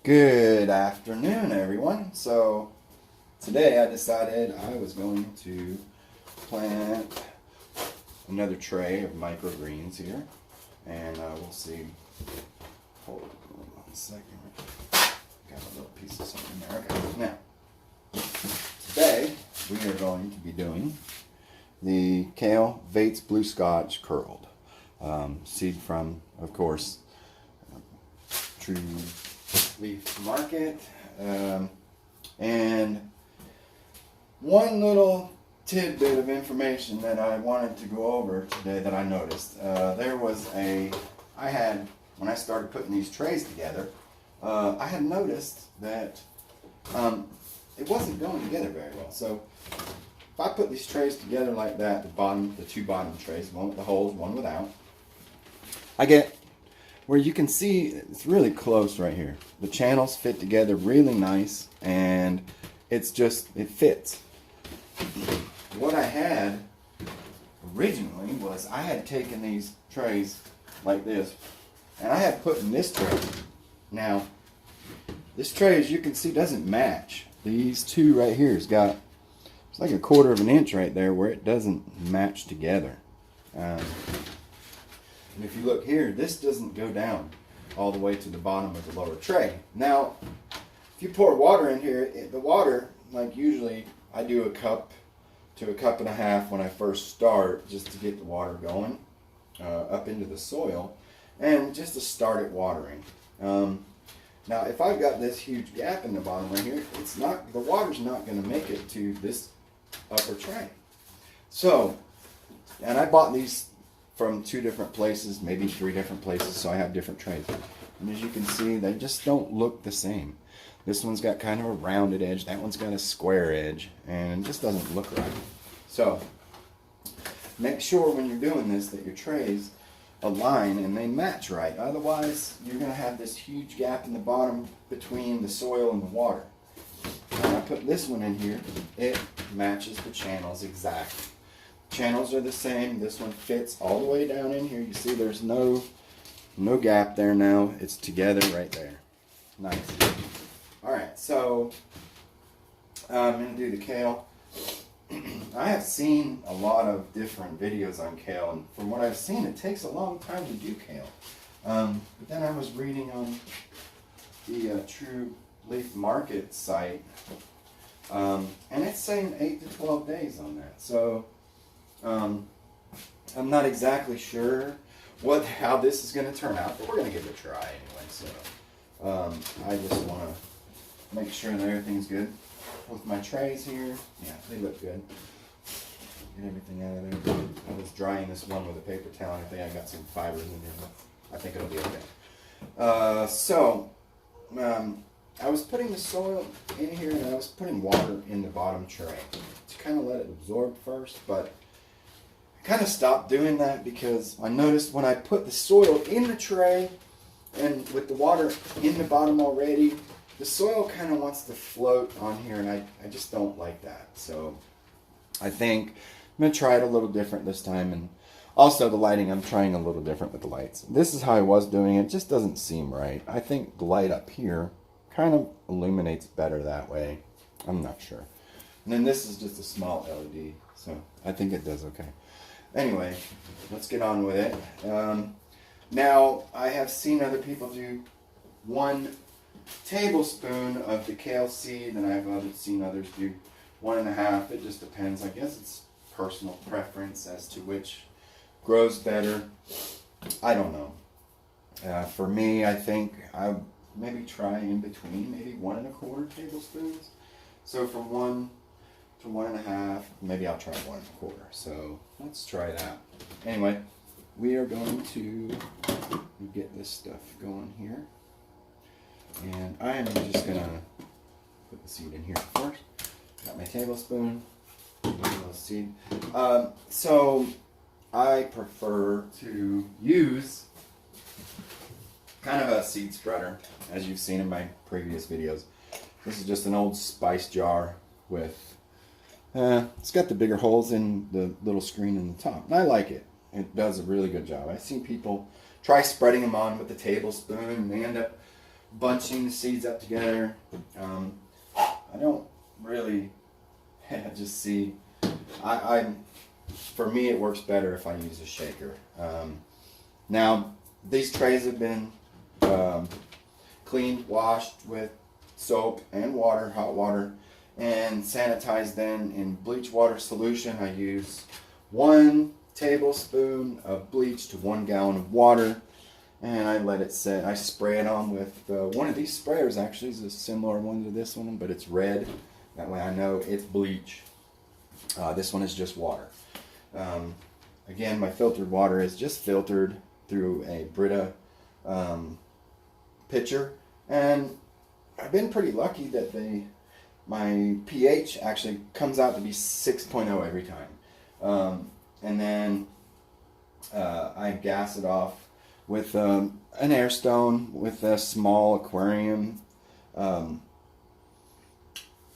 Good afternoon, everyone. So today I decided I was going to plant another tray of microgreens here, and we'll see. Hold on 1 second. Got a little piece of something there. Okay. Now, today we are going to be doing the Kale Vates Blue Scotch curled seed from, of course, True Leaf Market. And one little tidbit of information that I wanted to go over today that I noticed. When I started putting these trays together, I had noticed that it wasn't going together very well. So if I put these trays together like that, the two bottom trays, one with the holes, one without, I get where you can see it's really close right here. The channels fit together really nice, and it fits. What I had originally was I had taken these trays like this, and I had put in this tray. Now, this tray, as you can see, doesn't match. These two right here it's like a 1/4 of an inch right there where it doesn't match together. And if you look here, this doesn't go down all the way to the bottom of the lower tray. Now, if you pour water in here, the water, like usually I do 1 cup to 1.5 cups when I first start, just to get the water going up into the soil and just to start it watering. Now, if I've got this huge gap in the bottom right here, the water's not going to make it to this upper tray. So, and I bought these from 2 different places, maybe 3 different places, so I have different trays. And as you can see, they just don't look the same. This one's got kind of a rounded edge, that one's got a square edge, and it just doesn't look right. So, make sure when you're doing this that your trays align and they match right. Otherwise, you're going to have this huge gap in the bottom between the soil and the water. When I put this one in here, it matches the channels exactly. Channels are the same. This one fits all the way down in here. You see there's no gap there now. It's together right there. Nice. Alright, so I'm going to do the kale. I have seen a lot of different videos on kale, and from what I've seen, it takes a long time to do kale. But then I was reading on the True Leaf Market site, and it's saying 8 to 12 days on that. So I'm not exactly sure how this is going to turn out, but we're going to give it a try anyway. So I just want to make sure that everything's good with my trays here. Yeah, they look good. Get everything out of there. I was drying this one with a paper towel. I think I got some fibers in there, but I think it'll be okay. I was putting the soil in here, and I was putting water in the bottom tray to kind of let it absorb first, but I kind of stopped doing that because I noticed when I put the soil in the tray and with the water in the bottom already, the soil kind of wants to float on here, and I just don't like that. So I think I'm going to try it a little different this time, and also the lighting, I'm trying a little different with the lights. This is how I was doing it. It just doesn't seem right. I think the light up here kind of illuminates better that way. I'm not sure. And then this is just a small LED, so I think it does okay. Anyway, let's get on with it. Now, I have seen other people do 1 tablespoon of the kale seed, and I've seen others do 1.5. It just depends. I guess it's personal preference as to which grows better. I don't know. For me, I think I maybe try in between, maybe 1.25 tablespoons. So from 1 to 1.5, maybe I'll try 1.25. So let's try that. Anyway, we are going to get this stuff going here. And I am just going to put the seed in here first. Got my tablespoon. A little seed. So I prefer to use kind of a seed spreader, as you've seen in my previous videos. This is just an old spice jar with, it's got the bigger holes in the little screen in the top. And I like it. It does a really good job. I've seen people try spreading them on with a tablespoon, and they end up bunching the seeds up together. I don't really just see. For me, it works better if I use a shaker. Now, these trays have been cleaned, washed with soap and water, hot water, and sanitized then in bleach water solution. I use 1 tablespoon of bleach to 1 gallon of water, and I let it sit. I spray it on with one of these sprayers. Actually, is a similar one to this one, but it's red. That way I know it's bleach. This one is just water. Again, my filtered water is just filtered through a Brita pitcher, and I've been pretty lucky that my pH actually comes out to be 6.0 every time. And then I gas it off with an air stone with a small aquarium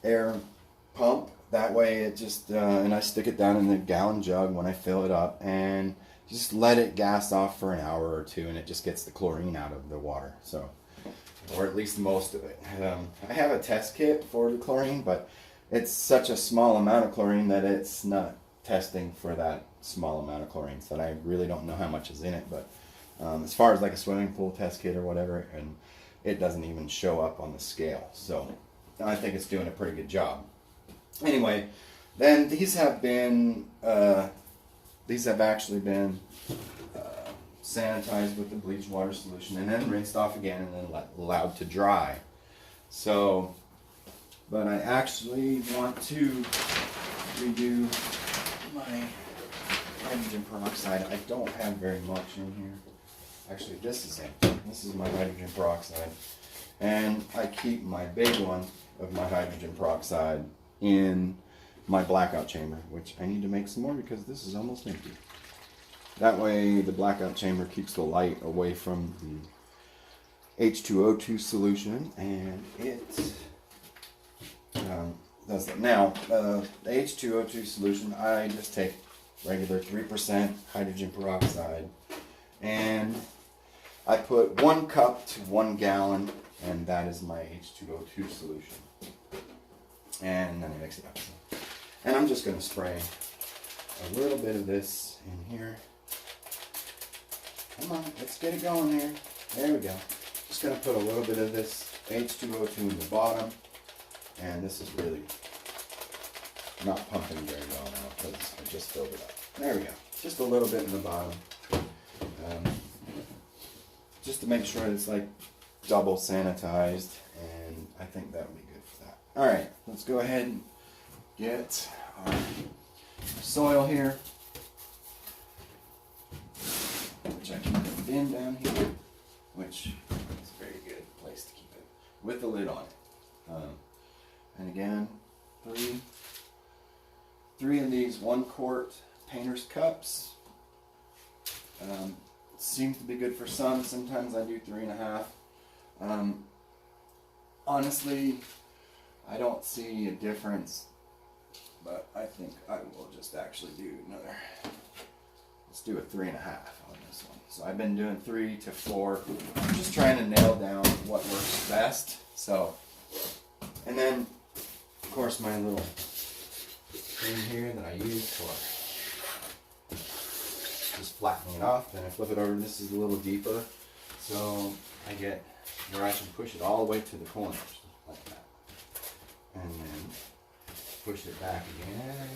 air pump. That way it just, and I stick it down in the gallon jug when I fill it up and just let it gas off for an hour or two, and it just gets the chlorine out of the water. So, or at least most of it. I have a test kit for the chlorine, but it's such a small amount of chlorine that it's not testing for that small amount of chlorine, so I really don't know how much is in it. But as far as like a swimming pool test kit or whatever, and it doesn't even show up on the scale, so I think it's doing a pretty good job. Anyway, then these have actually been sanitized with the bleach water solution and then rinsed off again and then allowed to dry. So, but I actually want to redo my hydrogen peroxide. I don't have very much in here. Actually, this is it. This is my hydrogen peroxide. And I keep my big one of my hydrogen peroxide in my blackout chamber, which I need to make some more because this is almost empty. That way the blackout chamber keeps the light away from the H2O2 solution, and it does that. Now, the H2O2 solution, I just take regular 3% hydrogen peroxide, and I put 1 cup to 1 gallon, and that is my H2O2 solution. And then I mix it up. And I'm just going to spray a little bit of this in here. Come on, let's get it going here. There we go. Just going to put a little bit of this H2O2 in the bottom. And this is really not pumping very well now because I just filled it up. There we go. Just a little bit in the bottom. Just to make sure it's like double sanitized. And I think that would be good for that. Alright, let's go ahead and get our soil here. Which I can put a bin down here, which is a very good place to keep it with the lid on it. And again, three of these 1 quart painter's cups. Seems to be good for some. Sometimes I do 3.5. Honestly, I don't see a difference, but I think I will just actually do another. Let's do a 3.5 on this one. So I've been doing 3 to 4. I'm just trying to nail down what works best. So, and then of course my little thing here that I use for just flattening it off. Then I flip it over. This is a little deeper, so I get where I can push it all the way to the corners like that, and then push it back again,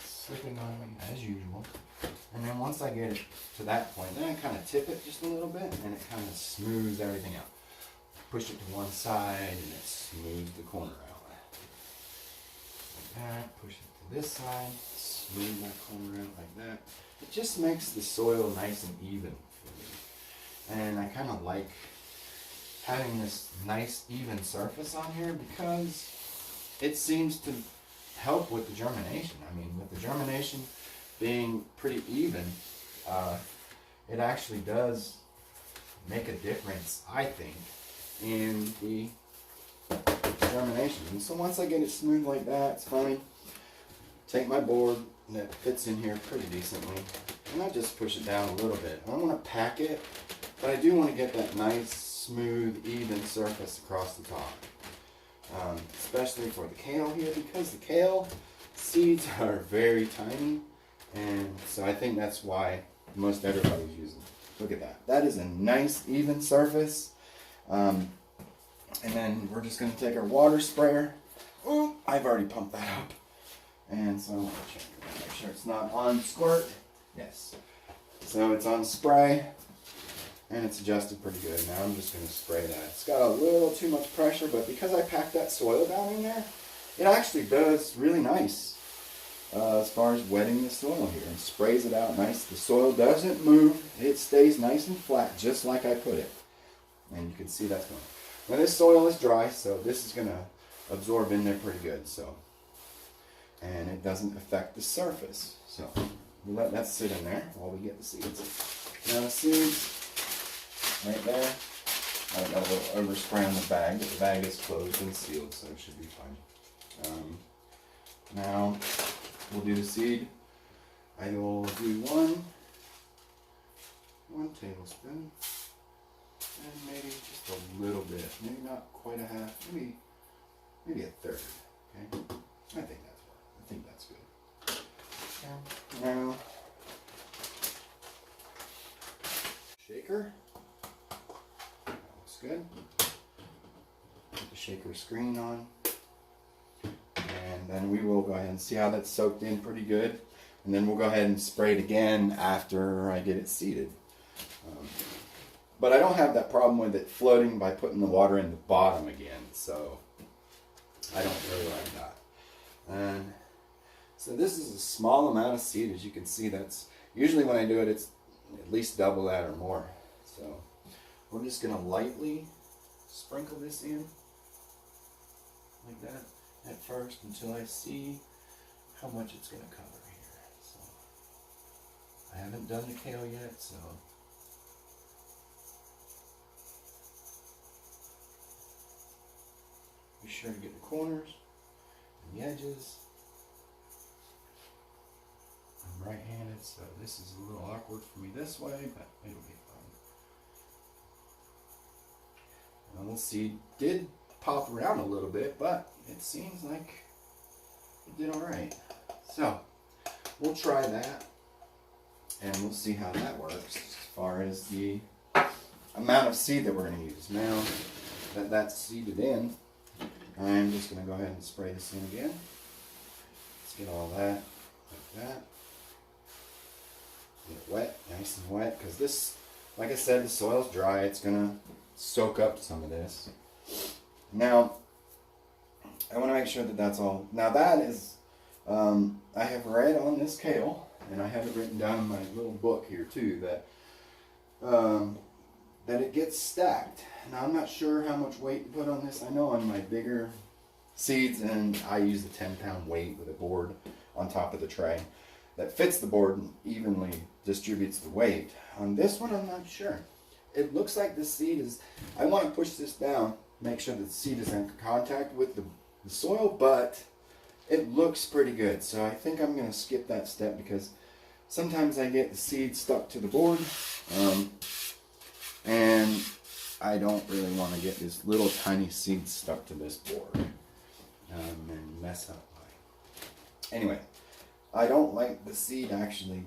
slipping on me as usual. And then once I get it to that point, then I kind of tip it just a little bit, and it kind of smooths everything out. Push it to one side, and it smooths the corner out. Like that. Push it to this side, smooth that corner out like that. It just makes the soil nice and even for me. And I kind of like having this nice even surface on here because it seems to help with the germination. I mean, with the germination being pretty even, it actually does make a difference, I think, in the germination. And so once I get it smooth like that, it's fine. Take my board that fits in here pretty decently, and I just push it down a little bit. I don't want to pack it, but I do want to get that nice smooth, even surface across the top. Especially for the kale here, because the kale seeds are very tiny, and so I think that's why most everybody's using it. Look at that. That is a nice, even surface. And then we're just going to take our water sprayer. Oh, I've already pumped that up. And so I'm going to check it, make sure it's not on squirt. Yes. So it's on spray, and it's adjusted pretty good. Now I'm just going to spray that. It's got a little too much pressure, but because I packed that soil down in there, it actually does really nice as far as wetting the soil here, and sprays it out nice. The soil doesn't move. It stays nice and flat, just like I put it. And you can see that's going. Now this soil is dry, so this is going to absorb in there pretty good. So, and it doesn't affect the surface. So we'll let that sit in there while we get the seeds. Now the seeds, right there. I've got a little overspray on the bag, but the bag is closed and sealed, so it should be fine. Now we'll do the seed. I will do one tablespoon, and maybe just a little bit, maybe not quite a half, maybe a third. Okay, I think that's good. Okay. Now shaker. That looks good. Put the shaker screen on. And then we will go ahead and see how that's soaked in pretty good. And then we'll go ahead and spray it again after I get it seeded. But I don't have that problem with it floating by putting the water in the bottom again. So I don't really like that. And so this is a small amount of seed. As you can see, that's usually when I do it, it's at least double that or more. So we're just going to lightly sprinkle this in like that at first until I see how much it's going to cover here. So I haven't done the kale yet, so be sure to get the corners and the edges. I'm right-handed, so this is a little awkward for me this way, but it'll be fun. And the seed did pop around a little bit, but it seems like it did all right. So we'll try that, and we'll see how that works as far as the amount of seed that we're going to use. Now that that's seeded in, I'm just going to go ahead and spray this in again. Let's get all that like that. Get it wet, nice and wet, because this, like I said, the soil's dry. It's going to soak up some of this. Now, I want to make sure that that's all. Now that is, I have read on this kale, and I have it written down in my little book here too, that that it gets stacked. Now I'm not sure how much weight to put on this. I know on my bigger seeds, and I use a 10-pound weight with a board on top of the tray that fits the board and evenly distributes the weight. On this one, I'm not sure. It looks like the seed is, I want to push this down, make sure that the seed is in contact with the soil, but it looks pretty good. So I think I'm going to skip that step, because sometimes I get the seed stuck to the board, and I don't really want to get this little tiny seed stuck to this board and mess up my... Anyway, I don't like the seed actually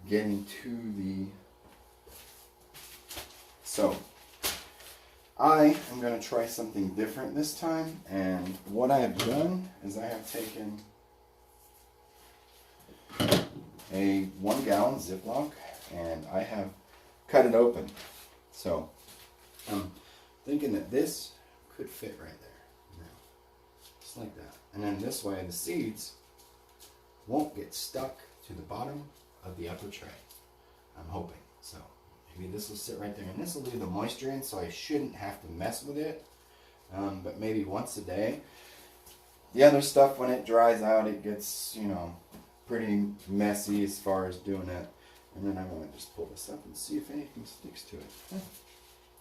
getting to the... So I am going to try something different this time, and what I have done is I have taken a 1-gallon Ziploc and I have cut it open. So I'm thinking that this could fit right there. Now, just like that. And then this way the seeds won't get stuck to the bottom of the upper tray. I'm hoping. So maybe this will sit right there, and this will leave the moisture in, so I shouldn't have to mess with it. But maybe once a day. The other stuff, when it dries out, it gets, you know, pretty messy as far as doing it. And then I want to just pull this up and see if anything sticks to it.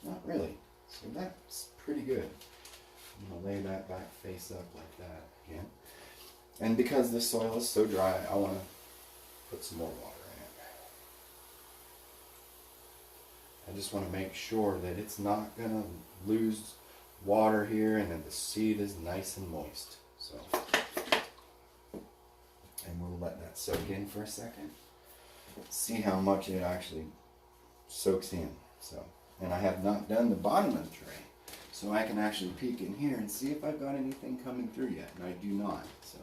Not really. So that's pretty good. I'm going to lay that back face up like that again. And because this soil is so dry, I want to put some more water I just want to make sure that it's not going to lose water here and that the seed is nice and moist. So, and we'll let that soak in for a second. See how much it actually soaks in. So, and I have not done the bottom of the tray, so I can actually peek in here and see if I've got anything coming through yet, and I do not. So,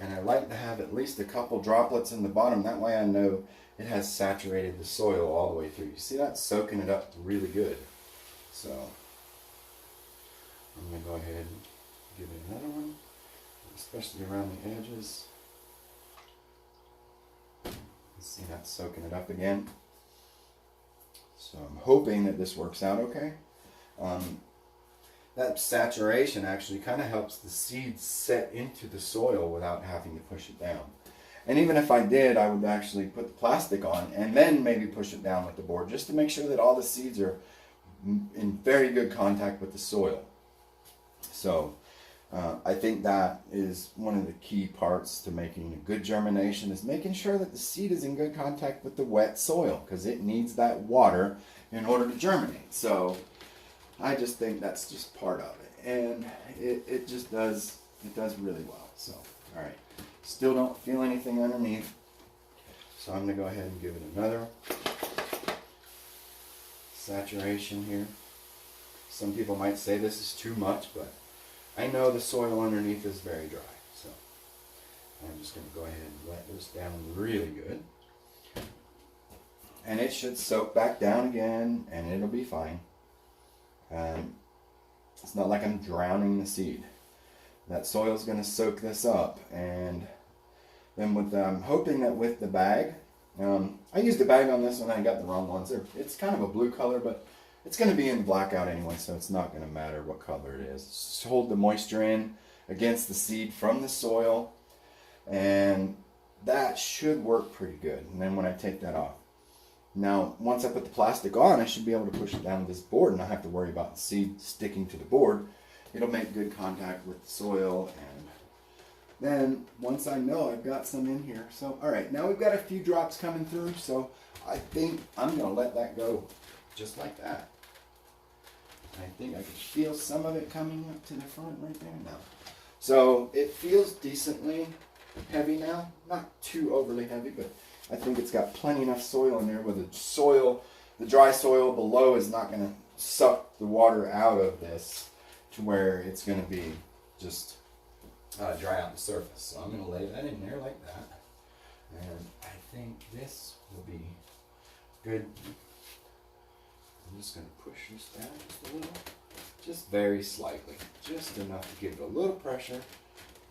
and I like to have at least a couple droplets in the bottom. That way I know it has saturated the soil all the way through. You see that? Soaking it up really good. So I'm going to go ahead and give it another one, especially around the edges. See that soaking it up again. So I'm hoping that this works out okay. That saturation actually kind of helps the seeds set into the soil without having to push it down. And even if I did, I would actually put the plastic on and then maybe push it down with the board just to make sure that all the seeds are in very good contact with the soil. So I think that is one of the key parts to making a good germination, is making sure that the seed is in good contact with the wet soil, because it needs that water in order to germinate. So I just think that's just part of it, and it just does, it does really well. So, all right, still don't feel anything underneath, so I'm going to go ahead and give it another saturation here. Some people might say this is too much, but I know the soil underneath is very dry, so I'm just going to go ahead and let this down really good. And it should soak back down again, and it'll be fine. It's not like I'm drowning the seed. That soil is going to soak this up, and then with I'm hoping that with the bag, I used a bag on this one. I got the wrong ones. It's kind of a blue color, but it's going to be in the blackout anyway, so it's not going to matter what color it is. Just hold the moisture in against the seed from the soil, and that should work pretty good. And then when I take that off, now once I put the plastic on, I should be able to push it down with this board and not have to worry about the seed sticking to the board. It'll make good contact with the soil, and then once I know I've got some in here. So all right, now we've got a few drops coming through, so I think I'm going to let that go just like that. I think I can feel some of it coming up to the front right there now. So it feels decently heavy now. Not too overly heavy, but I think it's got plenty enough soil in there where the soil, the dry soil below is not going to suck the water out of this to where it's going to be just dry out the surface. So I'm going to lay that in there like that. And I think this will be good. I'm just going to push this down just a little, just very slightly, just enough to give it a little pressure,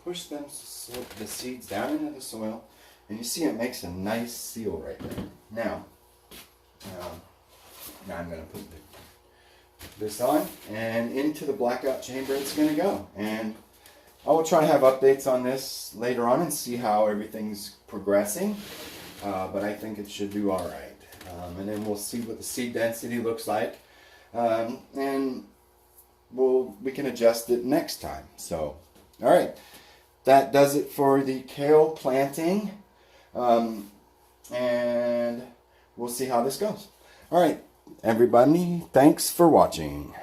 push them the seeds down into the soil, and you see it makes a nice seal right there. Now I'm going to put this on, and into the blackout chamber it's going to go. And I will try to have updates on this later on and see how everything's progressing, but I think it should do all right. And then we'll see what the seed density looks like, and we can adjust it next time. So, all right, that does it for the kale planting, and we'll see how this goes. All right, everybody, thanks for watching.